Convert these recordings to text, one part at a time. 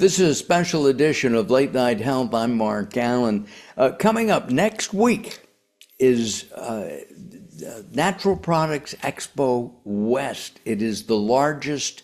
This is a special edition of Late Night Health. I'm Mark Alyn. Coming up next week is Natural Products Expo West. It is the largest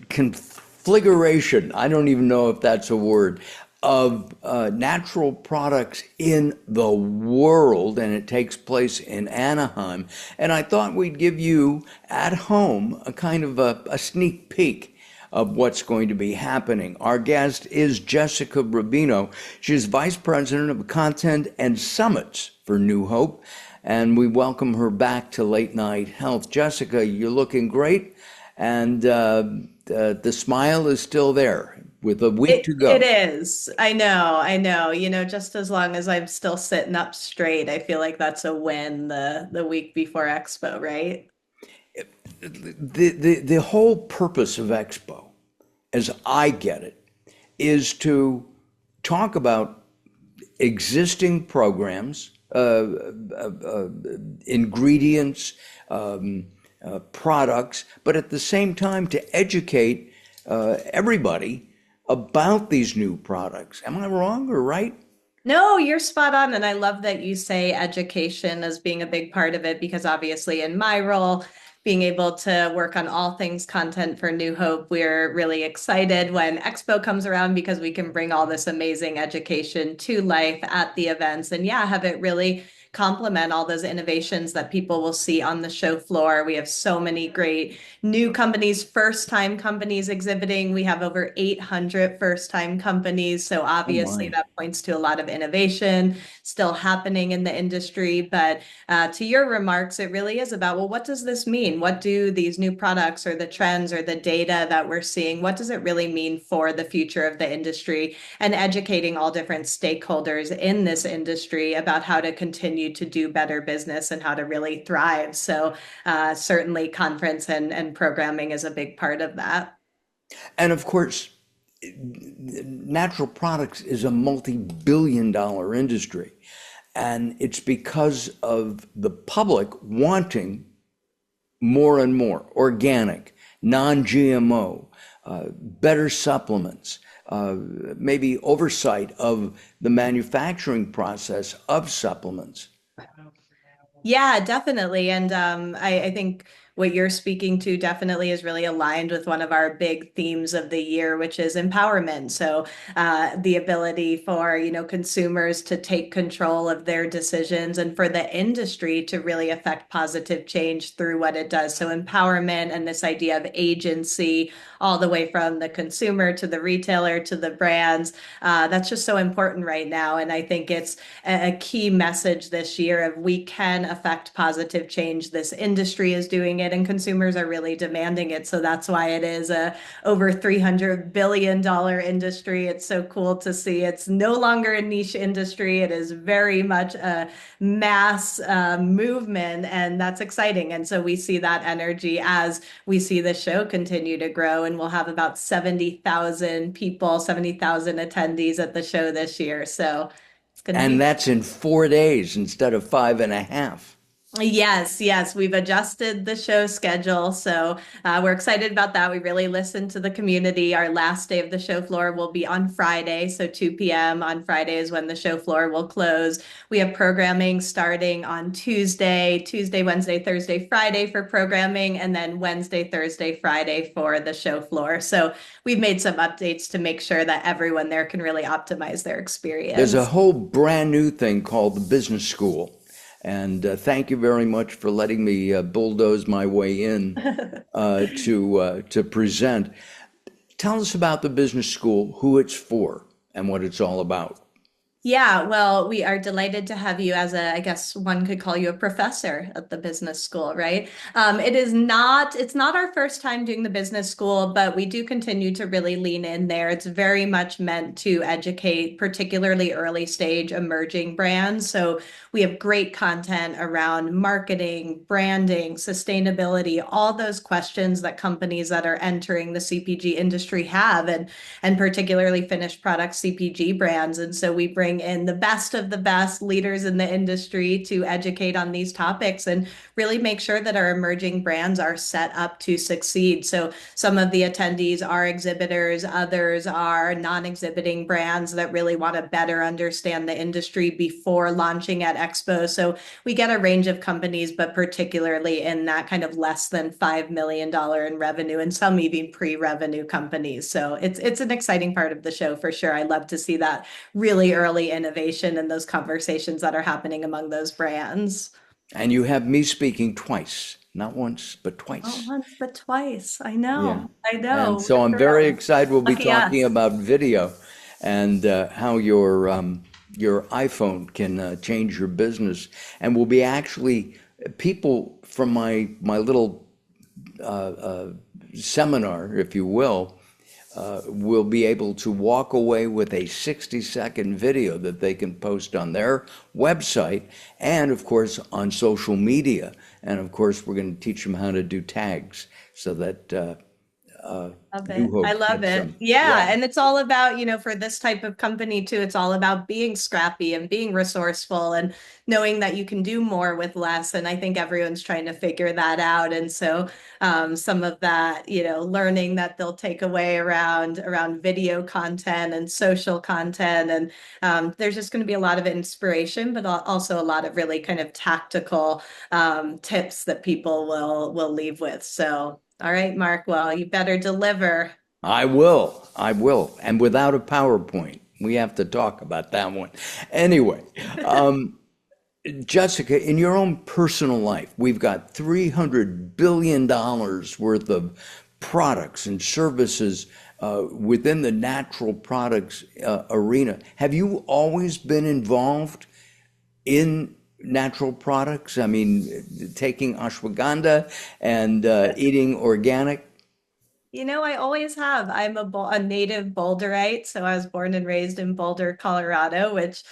conflagration, I don't even know if that's a word, of natural products in the world, and it takes place in Anaheim. And I thought we'd give you at home a kind of a sneak peek of what's going to be happening. Our guest is Jessica Rubino. She's Vice President of Content and Summits for New Hope, and we welcome her back to Late Night Health. Jessica, you're looking great, and the smile is still there with a week to go. It is. I know. Just as long as I'm still sitting up straight, I feel like that's a win the week before Expo, right? The whole purpose of Expo, as I get it, is to talk about existing programs, ingredients, products, but at the same time to educate everybody about these new products. Am I wrong or right? No, you're spot on. And I love that you say education as being a big part of it, because obviously in my role, being able to work on all things content for New Hope, we're really excited when Expo comes around because we can bring all this amazing education to life at the events and yeah, have it really complement all those innovations that people will see on the show floor. We have so many great new companies, first-time companies exhibiting. We have over 800 first-time companies. So Oh obviously my. that points to a lot of innovation still happening in the industry. But to your remarks, it really is about, well, what does this mean? What do these new products or the trends or the data that we're seeing, what does it really mean for the future of the industry? And educating all different stakeholders in this industry about how to continue to do better business and how to really thrive. So certainly conference and programming is a big part of that. And of course, natural products is a multi-billion dollar industry. And it's because of the public wanting more and more organic, non-GMO, better supplements, maybe oversight of the manufacturing process of supplements. Yeah, definitely. And I think what you're speaking to definitely is really aligned with one of our big themes of the year, which is empowerment. So the ability for, consumers to take control of their decisions and for the industry to really affect positive change through what it does. So empowerment and this idea of agency all the way from the consumer to the retailer to the brands. That's just so important right now. And I think it's a key message this year of we can affect positive change. This industry is doing it and consumers are really demanding it. So that's why it is a over $300 billion industry. It's so cool to see. It's no longer a niche industry. It is very much a mass movement, and that's exciting. And so we see that energy as we see the show continue to grow, and we'll have about 70,000 people, 70,000 attendees at the show this year. So it's going to And be that's in 4 days instead of five and a half. Yes, we've adjusted the show schedule. So we're excited about that. We really listened to the community. Our last day of the show floor will be on Friday. So 2 p.m. on Friday is when the show floor will close. We have programming starting on Tuesday, Wednesday, Thursday, Friday for programming, and then Wednesday, Thursday, Friday for the show floor. So we've made some updates to make sure that everyone there can really optimize their There's a experience. whole brand new thing called the business school. And thank you very much for letting me bulldoze my way in to present. Tell us about the business school, who it's for, and what it's all about. Yeah, well, we are delighted to have you as I guess one could call you a professor at the business school, right? It's not our first time doing the business school, but we do continue to really lean in there. It's very much meant to educate, particularly early stage emerging brands. So we have great content around marketing, branding, sustainability, all those questions that companies that are entering the CPG industry have, and particularly finished product CPG brands. And so we bring bring in the best of the best leaders in the industry to educate on these topics and really make sure that our emerging brands are set up to succeed. So some of the attendees are exhibitors, others are non-exhibiting brands that really want to better understand the industry before launching at Expo. So we get a range of companies, but particularly in that kind of less than $5 million in revenue, and some even pre-revenue companies. So it's an exciting part of the show for sure. I love to see that really early innovation and those conversations that are happening among those brands. And you have me speaking twice, not once, but Not twice. once, but twice. I Yeah. know. I And know. so We're I'm very thrilled. excited. We'll be Lucky talking us. about video and how your iPhone can change your business. And we'll be actually people from my little seminar, if you will be able to walk away with a 60-second video that they can post on their website and, of course, on social media. And, of course, we're going to teach them how to do tags so that Love New it. I Hope love gets it. some. Yeah. Yeah. And it's all about, for this type of company too, it's all about being scrappy and being resourceful and knowing that you can do more with less. And I think everyone's trying to figure that out. And so some of that, learning that they'll take away around video content and social content. And there's just going to be a lot of inspiration, but also a lot of really kind of tactical tips that people will leave with. So all right, Mark. Well, you better deliver. I will. I will. And without a PowerPoint. We have to talk about that one. Anyway, Jessica, in your own personal life, we've got $300 billion worth of products and services within the natural products arena. Have you always been involved in natural products? I mean, taking ashwagandha and eating organic? I always have. I'm a native Boulderite, so I was born and raised in Boulder, Colorado, which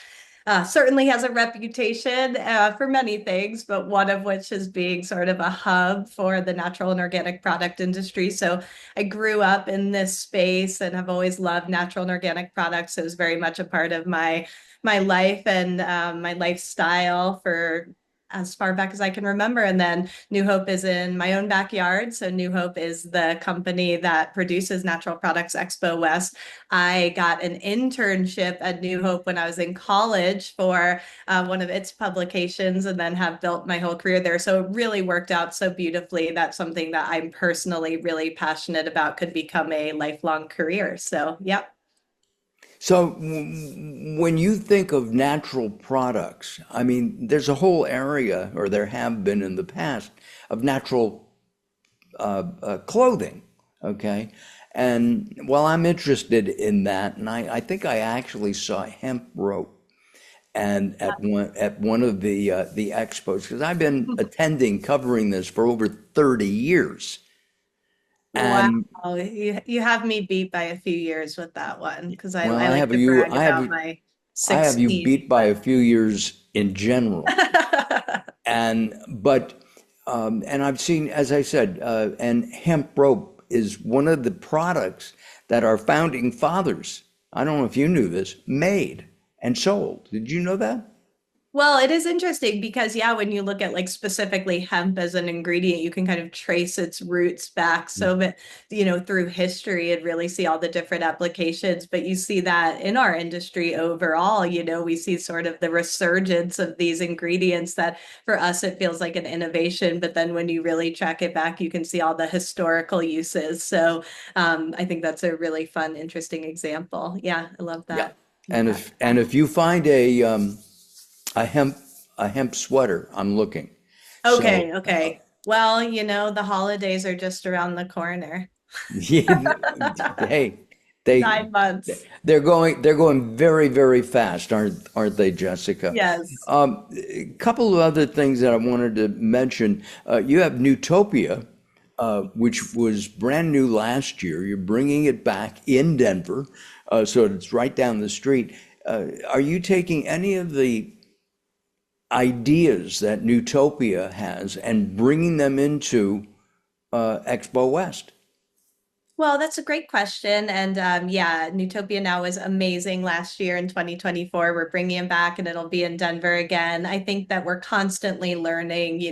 certainly has a reputation for many things, but one of which is being sort of a hub for the natural and organic product industry. So I grew up in this space and have always loved natural and organic products. It was very much a part of my life and my lifestyle for as far back as I can remember. And then New Hope is in my own backyard. So New Hope is the company that produces natural products ExpoWest. I got an internship at New Hope when I was in college for one of its publications and then have built my whole career there. So it really worked out so beautifully. That's something that I'm personally really passionate about could become a lifelong career. So, yep. So when you think of natural products, I mean, there's a whole area, or there have been in the past, of natural clothing, okay? And well, I'm interested in that, and I think I actually saw hemp rope and at one of the expos because I've been attending covering this for over 30 years. Wow. And You have me beat by a few years with that one because well, I like to brag about my I have you 16. beat by a few years in general. And but and I've seen, as I said, and hemp rope is one of the products that our founding fathers, I don't know if you knew this, made and sold. Did you know that? Well, it is interesting because, yeah, when you look at like specifically hemp as an ingredient, you can kind of trace its roots back through history and really see all the different applications. But you see that in our industry overall, we see sort of the resurgence of these ingredients that for us, it feels like an innovation. But then when you really track it back, you can see all the historical uses. So I think that's a really fun, interesting example. Yeah, I love Yeah. that. And Yeah. if you find a hemp a hemp sweater, I'm looking. So Okay, okay. Well, the holidays are just around the corner. hey, they 9 months. they're going very very fast, aren't they, Jessica? Yes. A couple of other things that I wanted to mention. You have Newtopia, which was brand new last year. You're bringing it back in Denver, so it's right down the street. Are you taking any of the ideas that Newtopia has and bringing them into Expo West? Well, that's a great question. And yeah, Newtopia Now was amazing last year in 2024. We're bringing it back and it'll be in Denver again. I think that we're constantly learning,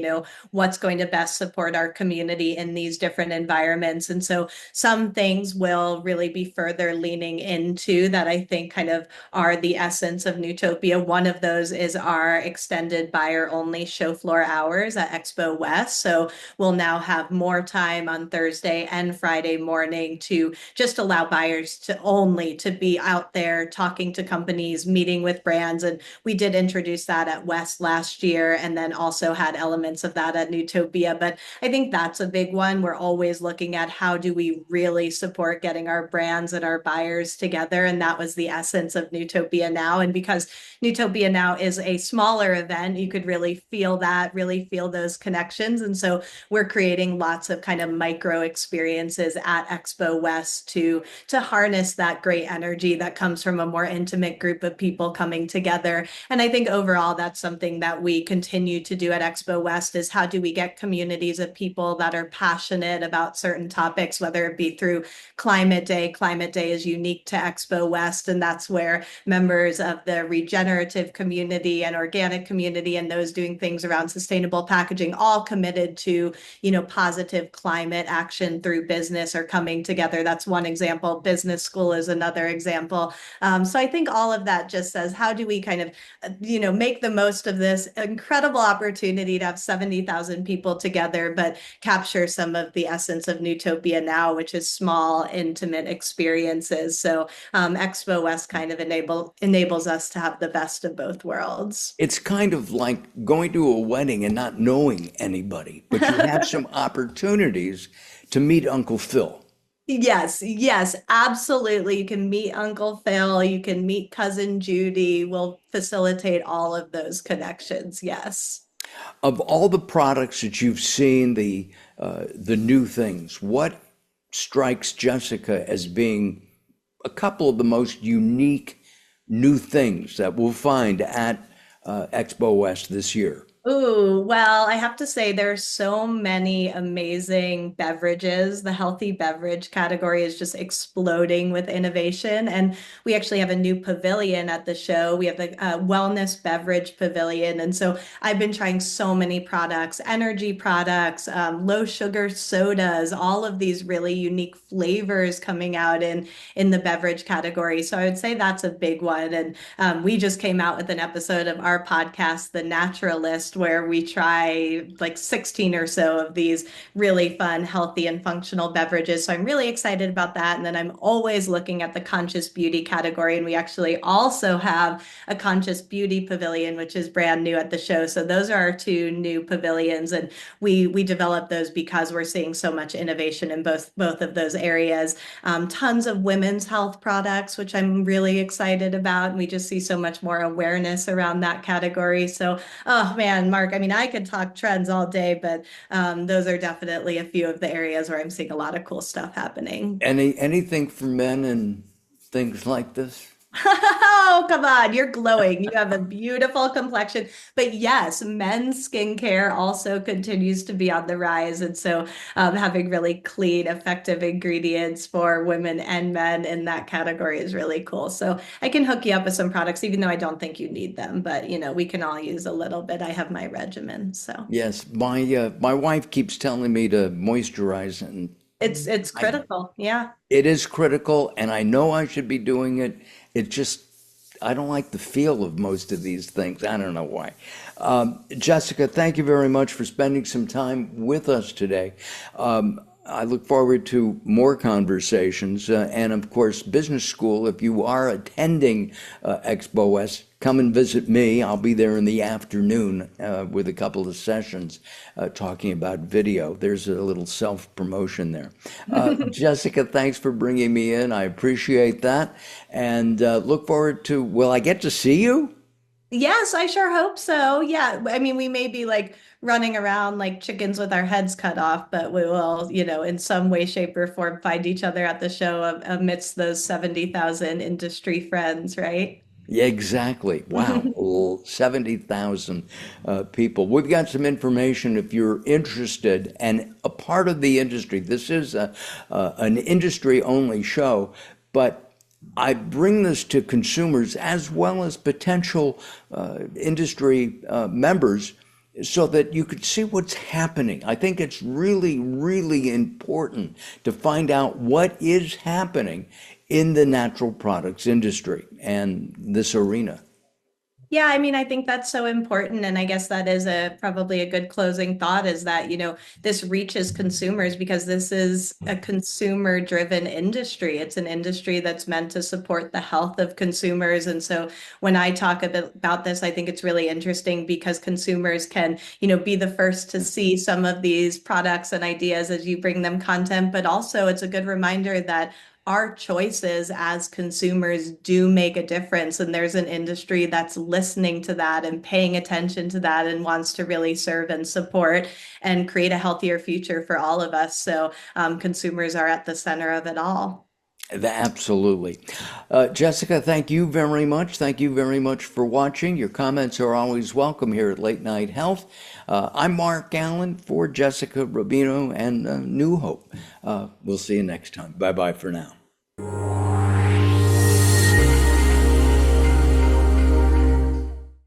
what's going to best support our community in these different environments. And so some things will really be further leaning into that I think kind of are the essence of Newtopia. One of those is our extended buyer only show floor hours at Expo West. So we'll now have more time on Thursday and Friday morning to just allow buyers to be out there talking to companies, meeting with brands. And we did introduce that at West last year and then also had elements of that at Newtopia. But I think that's a big one. We're always looking at how do we really support getting our brands and our buyers together. And that was the essence of Newtopia Now. And because Newtopia Now is a smaller event, you could really feel that, really feel those connections. And so we're creating lots of kind of micro experiences at Expo West to harness that great energy that comes from a more intimate group of people coming together. And I think overall that's something that we continue to do at Expo West is how do we get communities of people that are passionate about certain topics, whether it be through Climate Day. Climate Day is unique to Expo West, and that's where members of the regenerative community and organic community and those doing things around sustainable packaging all committed to positive climate action through business are coming together. That's one example. Business school is another example. So I think all of that just says, how do we kind of, make the most of this incredible opportunity to have 70,000 people together, but capture some of the essence of Newtopia Now, which is small, intimate experiences. So Expo West kind of enables us to have the best of both worlds. It's kind of like going to a wedding and not knowing anybody, but you have some opportunities to meet Uncle Phil. Yes, yes, absolutely. You can meet Uncle Phil, you can meet Cousin Judy. We'll facilitate all of those connections. Yes. Of all the products that you've seen, the new things, what strikes Jessica as being a couple of the most unique new things that we'll find at Expo West this year? Ooh, well, I have to say there's so many amazing beverages. The healthy beverage category is just exploding with innovation. And we actually have a new pavilion at the show. We have the wellness beverage pavilion. And so I've been trying so many products, energy products, low sugar sodas, all of these really unique flavors coming out in the beverage category. So I would say that's a big one. And we just came out with an episode of our podcast, The Naturalist, where we try like 16 or so of these really fun, healthy, and functional beverages. So I'm really excited about that. And then I'm always looking at the conscious beauty category. And we actually also have a conscious beauty pavilion, which is brand new at the show. So those are our two new pavilions. And we developed those because we're seeing so much innovation in both of those areas. Tons of women's health products, which I'm really excited about. And we just see so much more awareness around that category. So, oh man, Mark, I mean, I could talk trends all day, but those are definitely a few of the areas where I'm seeing a lot of cool stuff happening. Anything for men and things like this? Oh, come on. You're glowing. You have a beautiful complexion. But yes, men's skincare also continues to be on the rise. And so having really clean, effective ingredients for women and men in that category is really cool. So I can hook you up with some products, even though I don't think you need them. But, we can all use a little bit. I have my regimen. So Yes, my wife keeps telling me to moisturize, and it's I critical. Yeah. it is critical, and I know I should be doing it. It just I don't like the feel of most of these things. I don't know why. Jessica, thank you very much for spending some time with us today. I look forward to more conversations, and of course, business school. If you are attending Expo West, come and visit me. I'll be there in the afternoon with a couple of sessions talking about video. There's a little self-promotion there. Jessica, thanks for bringing me in. I appreciate that, and look forward to, will I get to see you? Yes, I sure hope so. Yeah. I mean, we may be like running around like chickens with our heads cut off, but we will, in some way, shape, or form find each other at the show amidst those 70,000 industry friends, right? Yeah, exactly. Wow, 70,000 people. We've got some information if you're interested and a part of the industry. This is an industry only show, but I bring this to consumers as well as potential industry members so that you could see what's happening. I think it's really, really important to find out what is happening in the natural products industry and this arena. Yeah, I mean, I think that's so important. And I guess that is a probably a good closing thought is that, this reaches consumers because this is a consumer driven industry. It's an industry that's meant to support the health of consumers. And so when I talk a bit about this, I think it's really interesting because consumers can, be the first to see some of these products and ideas as you bring them content, but also it's a good reminder that our choices as consumers do make a difference. And there's an industry that's listening to that and paying attention to that and wants to really serve and support and create a healthier future for all of us. So consumers are at the center of it all. Absolutely. Jessica, thank you very much. Thank you very much for watching. Your comments are always welcome here at Late Night Health. I'm Mark Alyn for Jessica Rubino and New Hope. We'll see you next time. Bye bye for now.